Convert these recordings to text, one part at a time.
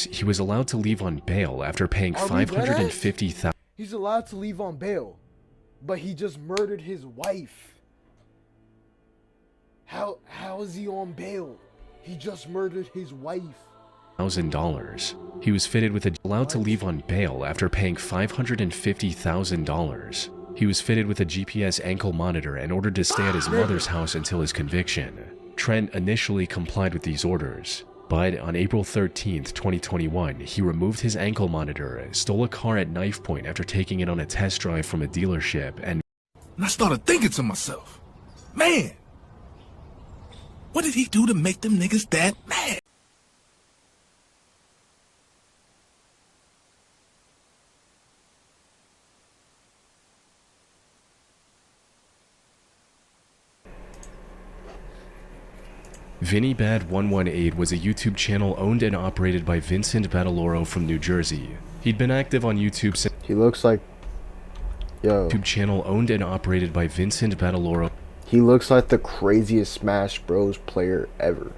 he was allowed to leave on bail after paying $550,000. He's allowed to leave on bail, but he just murdered his wife. How is he on bail? He just murdered his wife. He was fitted with allowed to leave on bail after paying $550,000. He was fitted with a GPS ankle monitor and ordered to stay at his mother's house until his conviction. Trent initially complied with these orders, but on April 13th, 2021, he removed his ankle monitor, stole a car at knife point after taking it on a test drive from a dealership, and I started thinking to myself, man, what did he do to make them niggas that mad? Vinny Bad 118 was a YouTube channel owned and operated by Vincent Badaloro from New Jersey. He'd been active on YouTube since he looks like YouTube channel owned and operated by Vincent Badaloro. He looks like the craziest Smash Bros player ever.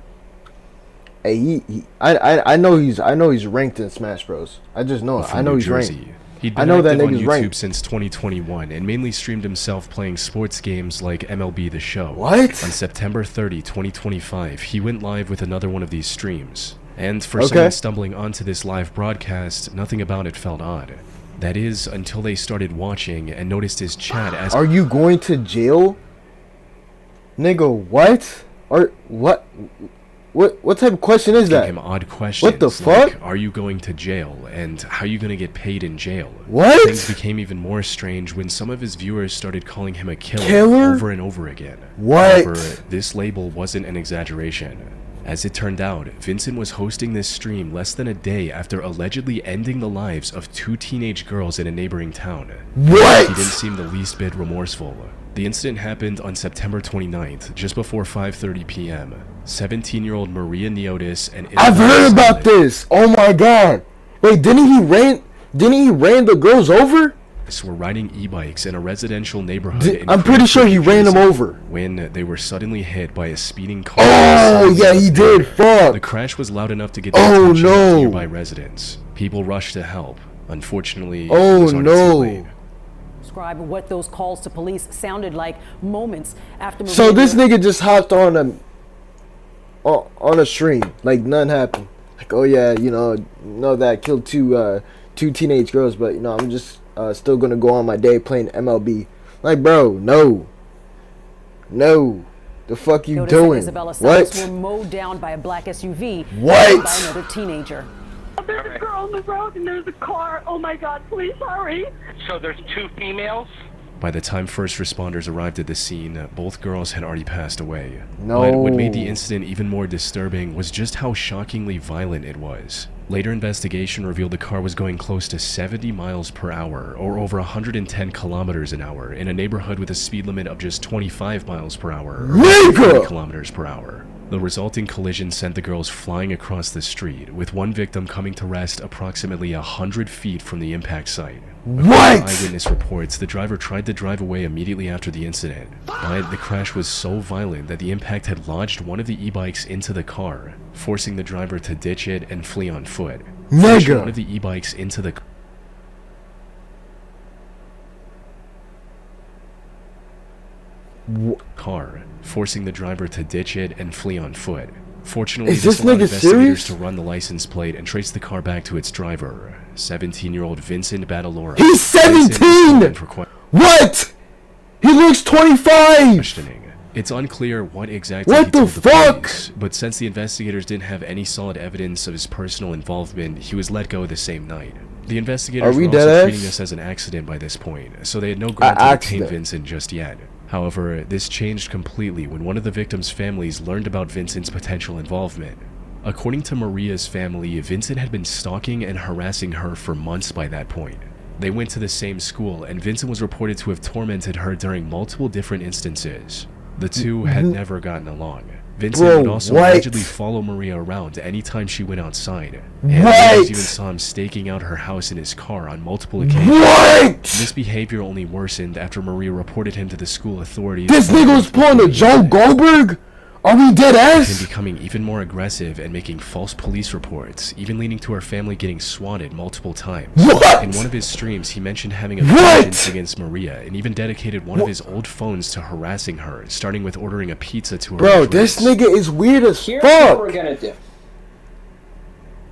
Hey, I know he's ranked in Smash Bros. I just know it. I know he's ranked. He'd been active on YouTube since 2021 and mainly streamed himself playing sports games like MLB The Show. What? On September 30, 2025, he went live with another one of these streams. And for someone stumbling onto this live broadcast, nothing about it felt odd. That is, until they started watching and noticed his chat as— Are you going to jail? Nigga, what? Or what? What type of question is that? Him odd questions. What the fuck? Like, are you going to jail? And how are you going to get paid in jail? What? Things became even more strange when some of his viewers started calling him a killer over and over again. What? However, this label wasn't an exaggeration. As it turned out, Vincent was hosting this stream less than a day after allegedly ending the lives of 2 teenage girls in a neighboring town. What? He didn't seem the least bit remorseful. The incident happened on September 29th, just before 5:30 p.m. 17-year-old Maria Neotis and I've heard about this. Oh my god. Wait, didn't he ran the girls over? Were riding e-bikes in a residential neighborhood. I'm pretty sure he ran them over when they were suddenly hit by a speeding car. Oh yeah, he did. Fuck. The crash was loud enough to get the attention of nearby residents. People rushed to help. Unfortunately, it was already too late. Describe what those calls to police sounded like moments after. So this nigga just hopped on a stream like nothing happened. Like, oh yeah, you know that I killed two teenage girls, but you know I'm just still gonna go on my day playing MLB. Like, bro, no, the fuck you doing? Isabella what? Were mowed down by a black SUV. What? By another teenager. There's a girl on the road and there's a car. Oh my god, please hurry. So there's 2 females? By the time first responders arrived at the scene, both girls had already passed away. No. But what made the incident even more disturbing was just how shockingly violent it was. Later investigation revealed the car was going close to 70 miles per hour, or over 110 kilometers an hour, in a neighborhood with a speed limit of just 25 miles per hour, or 30 kilometers per hour. The resulting collision sent the girls flying across the street, with one victim coming to rest approximately 100 feet from the impact site. What? Eyewitness reports the driver tried to drive away immediately after the incident, but the crash was so violent that the impact had lodged one of the e-bikes into the car, forcing the driver to ditch it and flee on foot. Nigga! One of the e-bikes into the car, forcing the driver to ditch it and flee on foot. Fortunately, this allowed investigators to run the license plate and trace the car back to its driver, 17-year-old Vincent Badaloro. He's 17! What? He looks 25! Questioning. It's unclear what exactly he told the police, but since the investigators didn't have any solid evidence of his personal involvement, he was let go the same night. The investigators were also treating this as an accident by this point, so they had no ground to detain Vincent just yet. However, this changed completely when one of the victims' families learned about Vincent's potential involvement. According to Maria's family, Vincent had been stalking and harassing her for months by that point. They went to the same school, and Vincent was reported to have tormented her during multiple different instances. The two had never gotten along. Vincent would also allegedly follow Maria around anytime she went outside. And even saw him staking out her house in his car on multiple occasions. This behavior only worsened after Maria reported him to the school authorities. This nigga was pulling a Joe Goldberg? Are we dead ass? Him becoming even more aggressive and making false police reports, even leading to her family getting swatted multiple times. What? In one of his streams, he mentioned having a vengeance against Maria, and even dedicated one of his old phones to harassing her, starting with ordering a pizza to her. Bro, this nigga is weird as Here's fuck. what we're gonna do.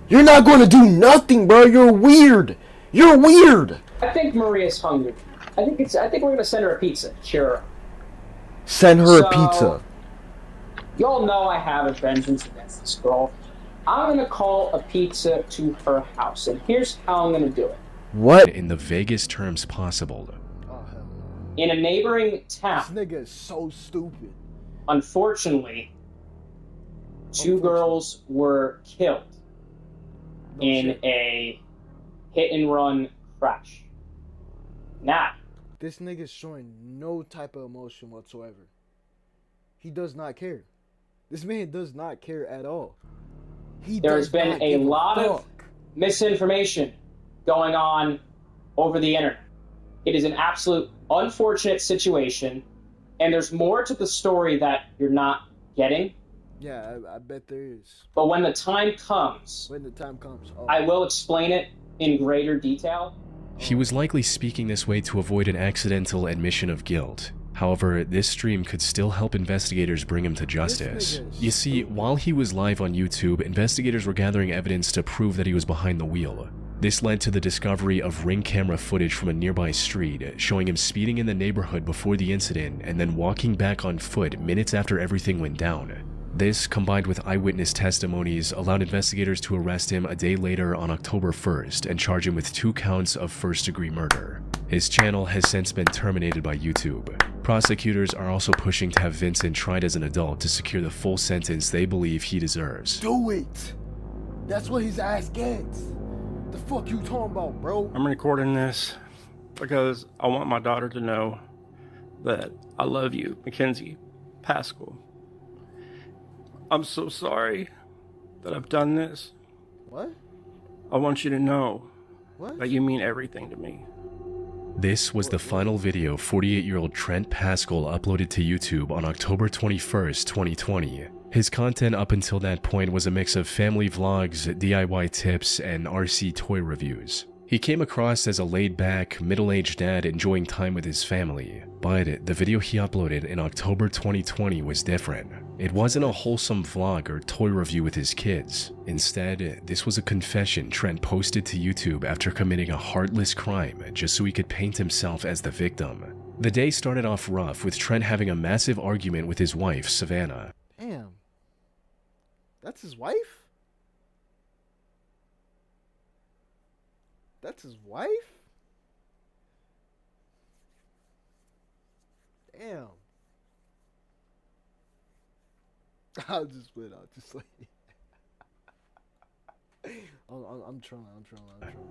You're not gonna do nothing, bro. You're weird. You're weird. I think Maria's hungry. I think we're gonna send her a pizza. Cheer her up. Send her a pizza. Y'all know I have a vengeance against this girl. I'm gonna call a pizza to her house, and here's how I'm gonna do it. What? In the vaguest terms possible. In a neighboring town. This nigga is so stupid. Unfortunately, two girls were killed in a hit-and-run crash. Now, this nigga's showing no type of emotion whatsoever. He does not care. This man does not care at all. There's been a lot of misinformation going on over the internet. It is an absolute unfortunate situation, and there's more to the story that you're not getting. Yeah, I bet there is. But when the time comes, I will explain it in greater detail. He was likely speaking this way to avoid an accidental admission of guilt. However, this stream could still help investigators bring him to justice. You see, while he was live on YouTube, investigators were gathering evidence to prove that he was behind the wheel. This led to the discovery of ring camera footage from a nearby street, showing him speeding in the neighborhood before the incident and then walking back on foot minutes after everything went down. This, combined with eyewitness testimonies, allowed investigators to arrest him a day later on October 1st and charge him with 2 counts of first-degree murder. His channel has since been terminated by YouTube. Prosecutors are also pushing to have Vincent tried as an adult to secure the full sentence they believe he deserves. Do it! That's what his ass gets. The fuck you talking about, bro? I'm recording this because I want my daughter to know that I love you, Mackenzie Pascal. I'm so sorry that I've done this. What? I want you to know that you mean everything to me. This was the final video 48-year-old Trent Pascal uploaded to YouTube on October 21st, 2020. His content up until that point was a mix of family vlogs, DIY tips, and RC toy reviews. He came across as a laid-back, middle-aged dad enjoying time with his family, but the video he uploaded in October 2020 was different. It wasn't a wholesome vlog or toy review with his kids. Instead, this was a confession Trent posted to YouTube after committing a heartless crime just so he could paint himself as the victim. The day started off rough with Trent having a massive argument with his wife, Savannah. Damn. That's his wife? That's his wife? Damn. I'll just put it out just like I'm trolling.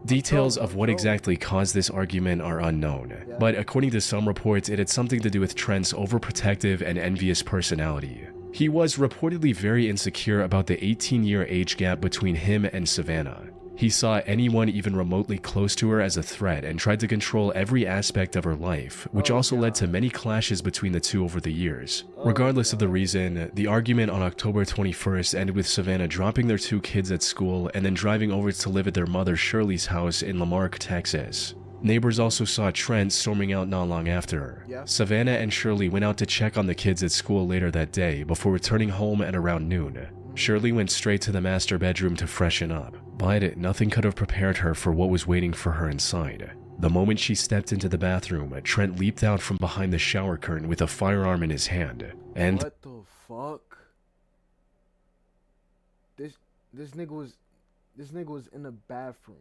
Details of what exactly caused this argument are unknown, but according to some reports, it had something to do with Trent's overprotective and envious personality. He was reportedly very insecure about the 18-year age gap between him and Savannah. He saw anyone even remotely close to her as a threat and tried to control every aspect of her life, which also led to many clashes between the two over the years. Regardless of the reason, the argument on October 21st ended with Savannah dropping their 2 kids at school and then driving over to live at their mother Shirley's house in Lamarck, Texas. Neighbors also saw Trent storming out not long after. Savannah and Shirley went out to check on the kids at school later that day before returning home at around noon. Shirley went straight to the master bedroom to freshen up, but nothing could have prepared her for what was waiting for her inside. The moment she stepped into the bathroom, Trent leaped out from behind the shower curtain with a firearm in his hand, and— What the fuck? This nigga was in the bathroom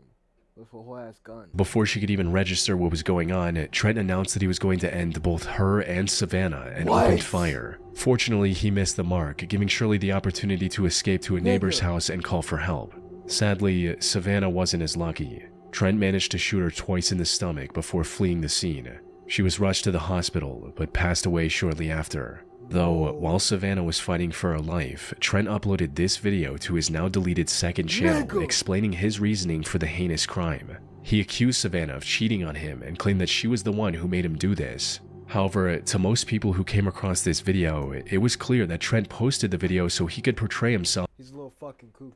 with a whole ass gun. Before she could even register what was going on, Trent announced that he was going to end both her and Savannah and opened fire. Fortunately, he missed the mark, giving Shirley the opportunity to escape to a neighbor's house and call for help. Sadly, Savannah wasn't as lucky. Trent managed to shoot her twice in the stomach before fleeing the scene. She was rushed to the hospital, but passed away shortly after. Though, while Savannah was fighting for her life, Trent uploaded this video to his now deleted second channel explaining his reasoning for the heinous crime. He accused Savannah of cheating on him and claimed that she was the one who made him do this. However, to most people who came across this video, it was clear that Trent posted the video so he could portray himself. He's a little fucking cuckoo.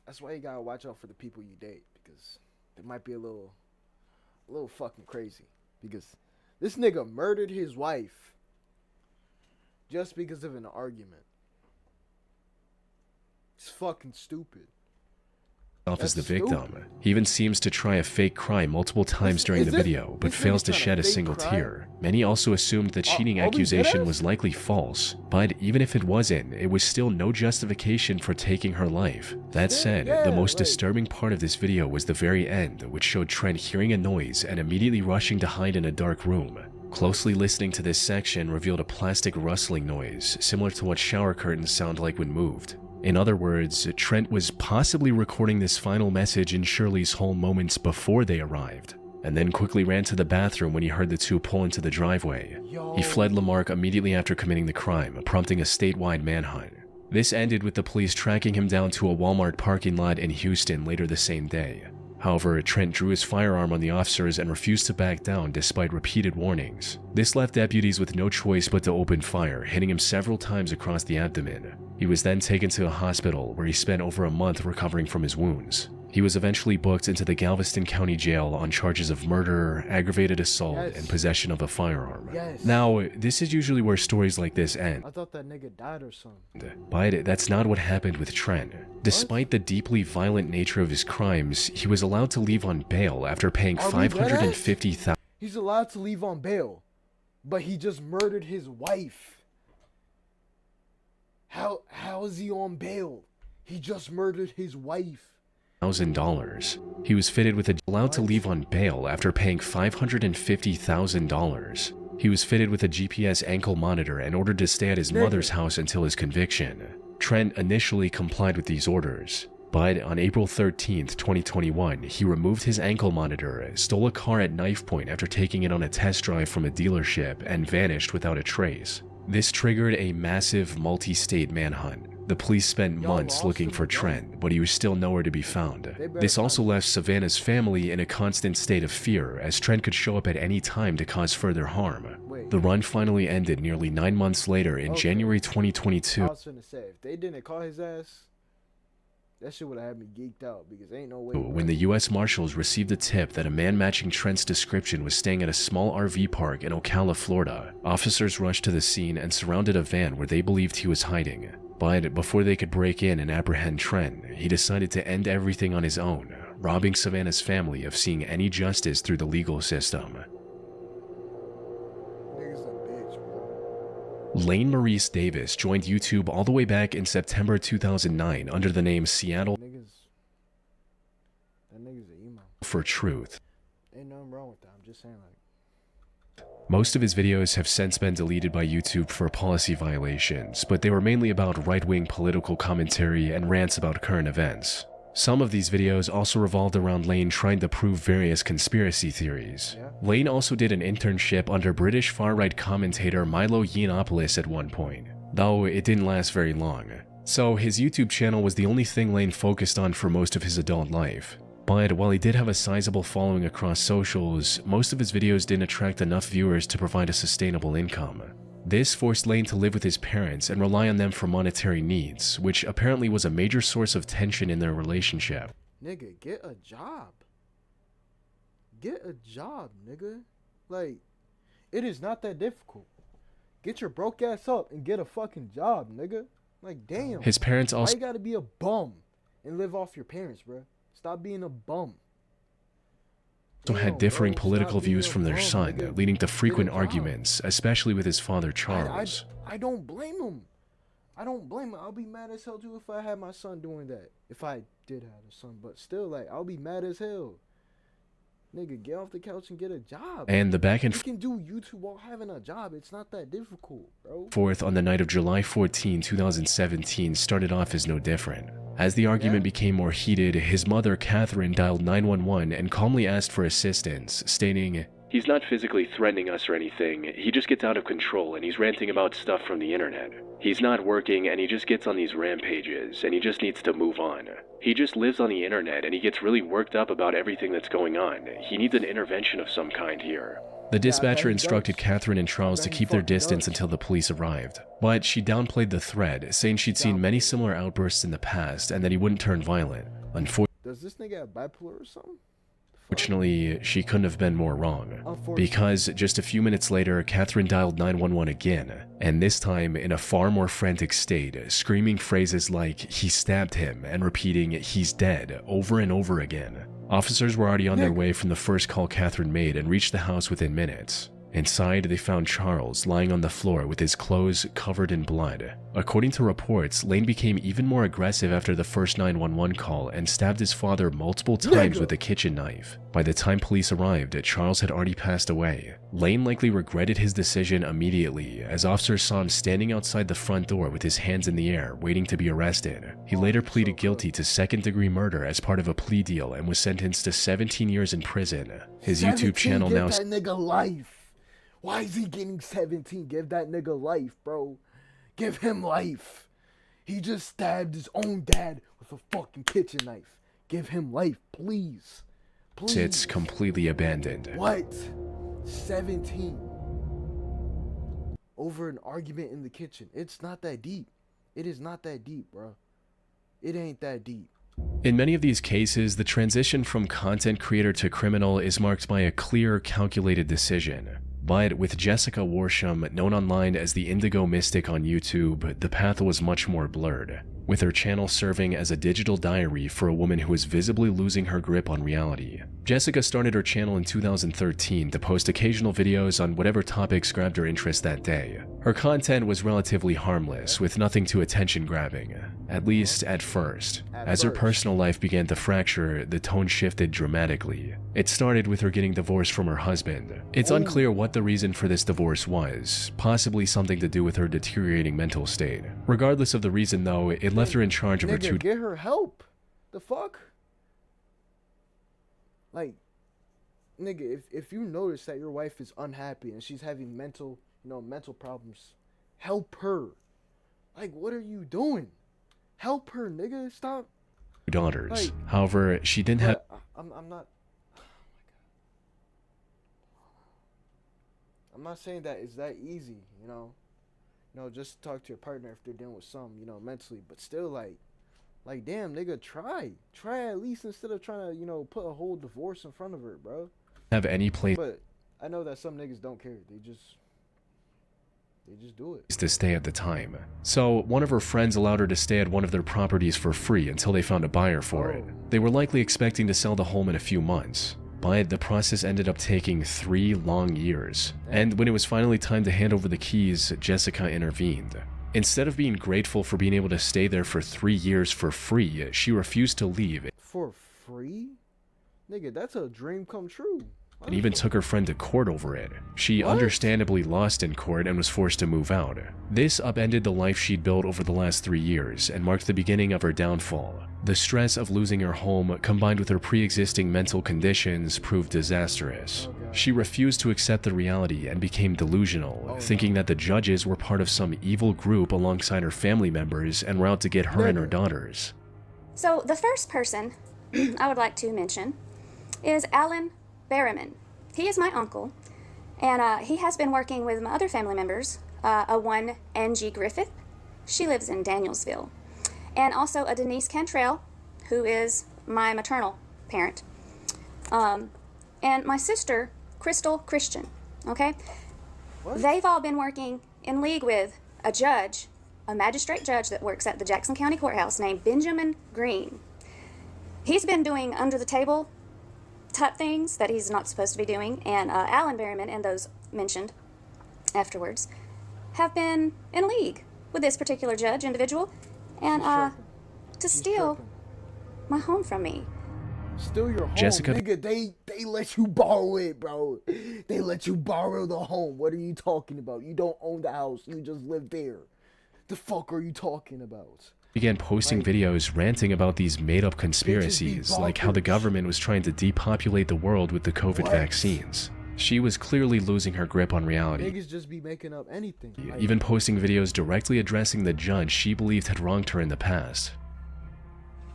That's why you gotta watch out for the people you date, because they might be a little fucking crazy. Because this nigga murdered his wife just because of an argument. It's fucking stupid. As the victim. He even seems to try a fake cry multiple times during the video, but fails to shed a single tear. Many also assumed the cheating accusation was likely false, but even if it wasn't, it was still no justification for taking her life. That said, the most disturbing part of this video was the very end, which showed Trent hearing a noise and immediately rushing to hide in a dark room. Closely listening to this section revealed a plastic rustling noise, similar to what shower curtains sound like when moved. In other words, Trent was possibly recording this final message in Shirley's home moments before they arrived, and then quickly ran to the bathroom when he heard the two pull into the driveway. He fled Lamarck immediately after committing the crime, prompting a statewide manhunt. This ended with the police tracking him down to a Walmart parking lot in Houston later the same day. However, Trent drew his firearm on the officers and refused to back down despite repeated warnings. This left deputies with no choice but to open fire, hitting him several times across the abdomen. He was then taken to a hospital where he spent over a month recovering from his wounds. He was eventually booked into the Galveston County Jail on charges of murder, aggravated assault, and possession of a firearm. Now, this is usually where stories like this end. I thought that nigga died or something. But that's not what happened with Trent. Despite the deeply violent nature of his crimes, he was allowed to leave on bail after paying $550,000. He's allowed to leave on bail, but he just murdered his wife. How is he on bail? He just murdered his wife. $1,000. He was fitted with allowed to leave on bail after paying $550,000. He was fitted with a GPS ankle monitor and ordered to stay at his mother's house until his conviction. Trent initially complied with these orders, but on April 13th, 2021, he removed his ankle monitor, stole a car at knife point after taking it on a test drive from a dealership, and vanished without a trace. This triggered a massive multi-state manhunt. The police spent months looking for Trent, but he was still nowhere to be found. This also left Savannah's family in a constant state of fear, as Trent could show up at any time to cause further harm. The run finally ended nearly 9 months later in January 2022. I was finna say, if they didn't call his ass, that shit would have had me geeked out, because ain't no way. When the U.S. Marshals received a tip that a man matching Trent's description was staying at a small RV park in Ocala, Florida, officers rushed to the scene and surrounded a van where they believed he was hiding. But before they could break in and apprehend Trent, he decided to end everything on his own, robbing Savannah's family of seeing any justice through the legal system. Lane Maurice Davis joined YouTube all the way back in September 2009 under the name Seattle for Truth. Ain't nothing wrong with that, I'm just saying, like. Most of his videos have since been deleted by YouTube for policy violations, but they were mainly about right-wing political commentary and rants about current events. Some of these videos also revolved around Lane trying to prove various conspiracy theories. Lane also did an internship under British far-right commentator Milo Yiannopoulos at one point, though it didn't last very long. So his YouTube channel was the only thing Lane focused on for most of his adult life. But while he did have a sizable following across socials, most of his videos didn't attract enough viewers to provide a sustainable income. This forced Lane to live with his parents and rely on them for monetary needs, which apparently was a major source of tension in their relationship. Nigga, get a job. Get a job, nigga. Like, it is not that difficult. Get your broke ass up and get a fucking job, nigga. Like, damn. His parents also... Why you gotta be a bum and live off your parents, bro? Stop being a bum. Had differing political views from their son, leading to frequent arguments, especially with his father Charles. I don't blame him. I don't blame him. I'll be mad as hell too if I had my son doing that. If I did have a son, but still, like, I'll be mad as hell. Nigga, get off the couch and get a job. And the back and you can do YouTube while having a job. It's not that difficult, bro. Forth on the night of July 14, 2017 started off as no different. As the argument became more heated, his mother, Catherine, dialed 911 and calmly asked for assistance, stating, He's not physically threatening us or anything. He just gets out of control and he's ranting about stuff from the internet. He's not working and he just gets on these rampages and he just needs to move on. He just lives on the internet and he gets really worked up about everything that's going on. He needs an intervention of some kind here. The dispatcher instructed Catherine and Charles to keep their distance until the police arrived, but she downplayed the threat, saying she'd seen many similar outbursts in the past and that he wouldn't turn violent. Does this nigga have bipolar or something? Unfortunately, she couldn't have been more wrong, because just a few minutes later, Catherine dialed 911 again, and this time in a far more frantic state, screaming phrases like, "He stabbed him," and repeating, "He's dead," over and over again. Officers were already on their way from the first call Catherine made and reached the house within minutes. Inside, they found Charles lying on the floor with his clothes covered in blood. According to reports, Lane became even more aggressive after the first 911 call and stabbed his father multiple times with a kitchen knife. By the time police arrived, Charles had already passed away. Lane likely regretted his decision immediately, as officers saw him standing outside the front door with his hands in the air, waiting to be arrested. He later pleaded guilty to second-degree murder as part of a plea deal and was sentenced to 17 years in prison. His YouTube channel now... Give that nigga life. Why is he getting 17? Give that nigga life, bro. Give him life. He just stabbed his own dad with a fucking kitchen knife. Give him life, please. Please. It's completely abandoned. What? 17. Over an argument in the kitchen. It's not that deep. It is not that deep, bro. It ain't that deep. In many of these cases, the transition from content creator to criminal is marked by a clear, calculated decision. But with Jessica Worsham, known online as the Indigo Mystic on YouTube, the path was much more blurred, with her channel serving as a digital diary for a woman who was visibly losing her grip on reality. Jessica started her channel in 2013 to post occasional videos on whatever topics grabbed her interest that day. Her content was relatively harmless, with nothing too attention-grabbing, at least at first. As her personal life began to fracture, the tone shifted dramatically. It started with her getting divorced from her husband. It's unclear what the reason for this divorce was, possibly something to do with her deteriorating mental state. Regardless of the reason though, it left her in charge of her two... Get her help! The fuck? Like, nigga, if you notice that your wife is unhappy and she's having mental problems, help her. Like, what are you doing? Help her, nigga. Stop. Daughters. Like, however, she didn't have... I'm not... I'm not saying that it's that easy, you know, just talk to your partner if they're dealing with something, mentally, but still, like, damn, nigga, try at least instead of trying to, put a whole divorce in front of her, bro. Have any place. But I know that some niggas don't care. They just do it. To stay at the time. So one of her friends allowed her to stay at one of their properties for free until they found a buyer for it. They were likely expecting to sell the home in a few months. But the process ended up taking 3 long years, and when it was finally time to hand over the keys, Jessica intervened. Instead of being grateful for being able to stay there for 3 years for free, she refused to leave. For free? Nigga, that's a dream come true. And even took her friend to court over it. She understandably lost in court and was forced to move out. This upended the life she'd built over the last 3 years and marked the beginning of her downfall. The stress of losing her home, combined with her pre-existing mental conditions, proved disastrous. She refused to accept the reality and became delusional, thinking that the judges were part of some evil group alongside her family members and were out to get her and her daughters. So the first person I would like to mention is Alan Berriman. He is my uncle, and he has been working with my other family members, a one Angie Griffith. She lives in Danielsville. And also a Denise Cantrell, who is my maternal parent. And my sister, Crystal Christian, okay? They've all been working in league with a judge, a magistrate judge that works at the Jackson County Courthouse named Benjamin Green. He's been doing under-the-table type things that he's not supposed to be doing, and Alan Berriman and those mentioned afterwards have been in league with this particular judge individual, and to steal my home from me. Steal your home, Jessica. Nigga, they let you borrow it, bro. They let you borrow the home. What are you talking about? You don't own the house. You just live there. The fuck are you talking about? Began posting videos ranting about these made-up conspiracies, like how the government was trying to depopulate the world with the COVID vaccines. She was clearly losing her grip on reality. Niggas just be making up anything. Even posting videos directly addressing the judge she believed had wronged her in the past.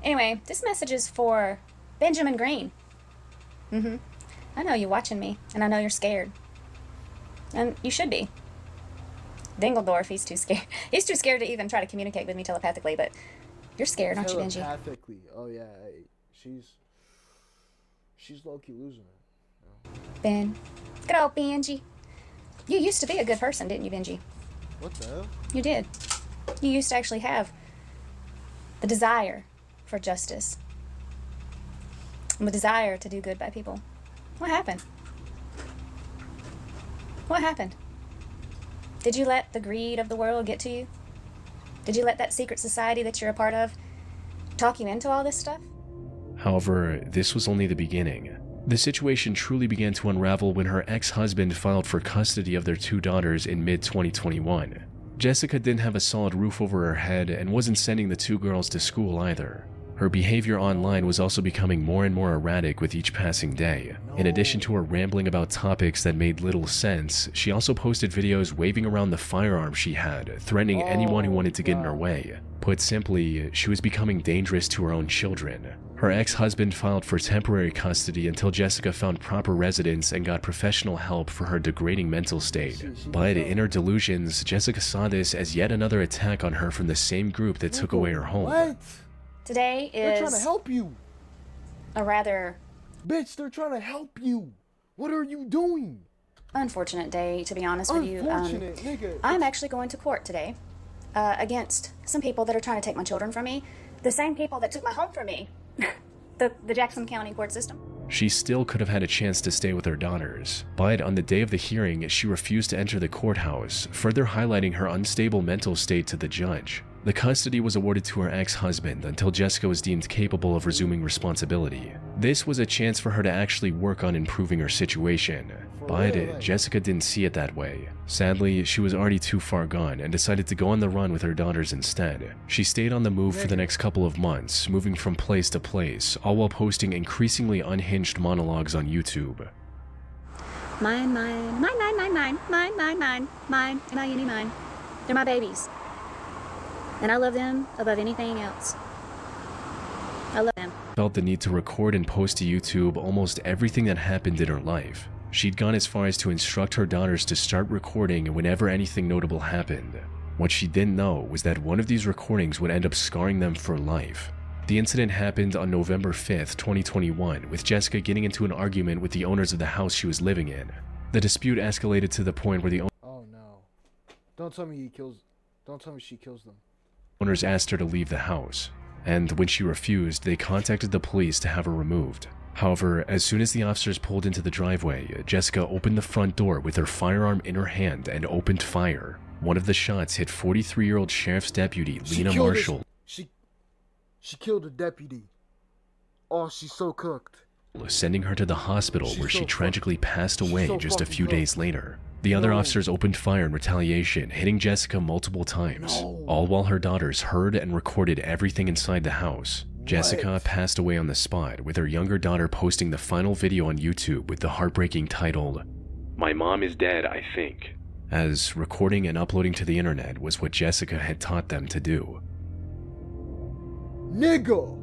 Anyway, this message is for Benjamin Green. I know you're watching me, and I know you're scared. And you should be. Dingledorf, he's too scared. He's too scared to even try to communicate with me telepathically, but you're scared, aren't you, Benji? Telepathically. Oh, yeah. She's low-key losing it. Ben. Good old Benji. You used to be a good person, didn't you, Benji? What the hell? You did. You used to actually have the desire for justice. And the desire to do good by people. What happened? What happened? Did you let the greed of the world get to you? Did you let that secret society that you're a part of talk you into all this stuff? However, this was only the beginning. The situation truly began to unravel when her ex-husband filed for custody of their 2 daughters in mid-2021. Jessica didn't have a solid roof over her head and wasn't sending the 2 girls to school either. Her behavior online was also becoming more and more erratic with each passing day. In addition to her rambling about topics that made little sense, she also posted videos waving around the firearm she had, threatening anyone who wanted to get in her way. Put simply, she was becoming dangerous to her own children. Her ex-husband filed for temporary custody until Jessica found proper residence and got professional help for her degrading mental state. But in her delusions, Jessica saw this as yet another attack on her from the same group that took away her home. What? Today is... They're trying to help you. A rather... Bitch, they're trying to help you. What are you doing? unfortunate day, to be honest with you. Nigga. I'm actually going to court today against some people that are trying to take my children from me. The same people that took my home from me. the Jackson County court system. She still could have had a chance to stay with her daughters, but on the day of the hearing, she refused to enter the courthouse, further highlighting her unstable mental state to the judge. The custody was awarded to her ex-husband until Jessica was deemed capable of resuming responsibility. This was a chance for her to actually work on improving her situation, but Jessica didn't see it that way. Sadly, she was already too far gone and decided to go on the run with her daughters instead. She stayed on the move for the next couple of months, moving from place to place, all while posting increasingly unhinged monologues on YouTube. Mine, mine, mine, mine, mine, mine, mine, mine, mine, mine, M-I-N-E, mine. They're my babies. And I love them above anything else. I love them. Felt the need to record and post to YouTube almost everything that happened in her life. She'd gone as far as to instruct her daughters to start recording whenever anything notable happened. What she didn't know was that one of these recordings would end up scarring them for life. The incident happened on November 5th, 2021, with Jessica getting into an argument with the owners of the house she was living in. The dispute escalated to the point where the Oh no. Don't tell me she kills them. Owners asked her to leave the house, and when she refused, they contacted the police to have her removed. However, as soon as the officers pulled into the driveway, Jessica opened the front door with her firearm in her hand and opened fire. One of the shots hit 43-year-old Sheriff's Deputy Lena Marshall. She killed a deputy. Oh, she's so cooked. Sending her to the hospital where she tragically passed away just a few days later. The other officers opened fire in retaliation, hitting Jessica multiple times, all while her daughters heard and recorded everything inside the house. Jessica passed away on the spot, with her younger daughter posting the final video on YouTube with the heartbreaking title, "My mom is dead, I think," as recording and uploading to the internet was what Jessica had taught them to do. Nigga!